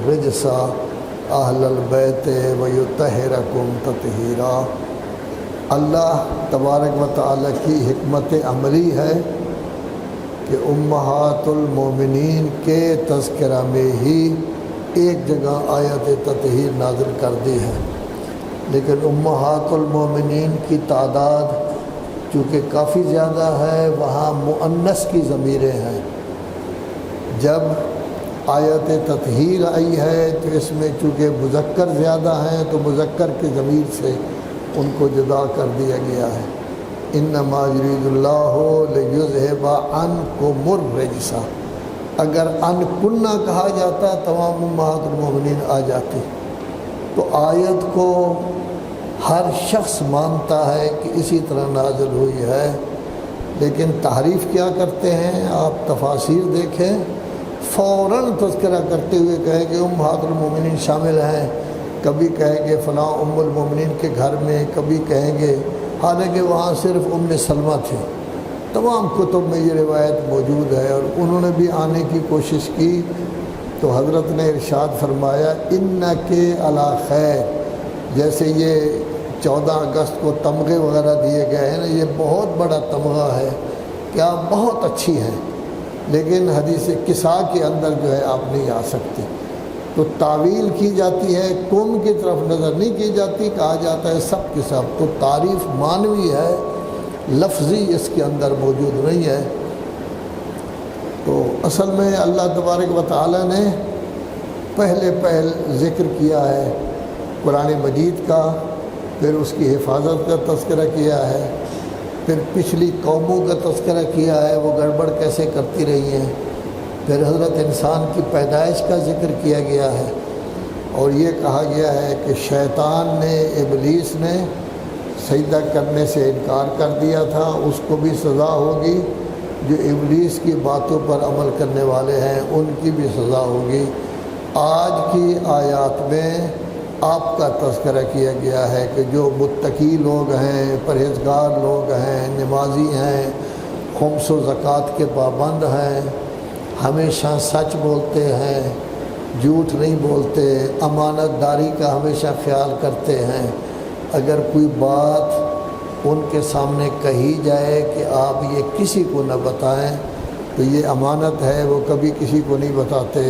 الرجس اہل البیت ویطہرکم تطہیرا۔ اللہ تبارک و تعالیٰ کی حکمت عملی ہے کہ امہات المومنین کے تذکرہ میں ہی ایک جگہ آیت تطہیر نازل کر دی ہے، لیکن امہات المومنین کی تعداد چونکہ کافی زیادہ ہے، وہاں مؤنث کی ضمیریں ہیں۔ جب آیت تطہیر آئی ہے تو اس میں چونکہ مذکر زیادہ ہیں تو مذکر کی ضمیر سے ان کو جدا کر دیا گیا ہے۔ انما یرید اللہ لیذھب عنکم الرجس، اگر ان کنہ کہا جاتا تمام امہات المومنین آ جاتی، تو آیت کو ہر شخص مانتا ہے کہ اسی طرح نازل ہوئی ہے، لیکن تحریف کیا کرتے ہیں؟ آپ تفاسیر دیکھیں، فوراً تذکرہ کرتے ہوئے کہیں کہ امہات المومنین شامل ہیں، کبھی کہیں گے فلاں ام المومنین کے گھر میں، کبھی کہیں گے، حالانکہ وہاں صرف ام سلمہ تھی۔ تمام کتب میں یہ روایت موجود ہے، اور انہوں نے بھی آنے کی کوشش کی تو حضرت نے ارشاد فرمایا انک علی خیر، جیسے یہ 14 اگست کو تمغے وغیرہ دیے گئے ہیں نا، یہ بہت بڑا تمغہ ہے کہ آپ بہت اچھی ہیں، لیکن حدیث کسا کے اندر جو ہے آپ نہیں آ سکتی۔ تو تعویل کی جاتی ہے، قوم کی طرف نظر نہیں کی جاتی، کہا جاتا ہے سب کے سب۔ تو تعریف معنوی ہے، لفظی اس کے اندر موجود نہیں ہے۔ تو اصل میں اللہ تبارک و تعالی نے پہل ذکر کیا ہے قرآن مجید کا، پھر اس کی حفاظت کا تذکرہ کیا ہے، پھر پچھلی قوموں کا تذکرہ کیا ہے، وہ گڑبڑ کیسے کرتی رہی ہیں، پھر حضرت انسان کی پیدائش کا ذکر کیا گیا ہے، اور یہ کہا گیا ہے کہ شیطان نے، ابلیس نے سجدہ کرنے سے انکار کر دیا تھا، اس کو بھی سزا ہوگی، جو ابلیس کی باتوں پر عمل کرنے والے ہیں ان کی بھی سزا ہوگی۔ آج کی آیات میں آپ کا تذکرہ کیا گیا ہے کہ جو متقی لوگ ہیں، پرہیزگار لوگ ہیں، نمازی ہیں، خمس و زکوٰۃ کے پابند ہیں، ہمیشہ سچ بولتے ہیں، جھوٹ نہیں بولتے، امانت داری کا ہمیشہ خیال کرتے ہیں، اگر کوئی بات ان کے سامنے کہی جائے کہ آپ یہ کسی کو نہ بتائیں تو یہ امانت ہے، وہ کبھی کسی کو نہیں بتاتے۔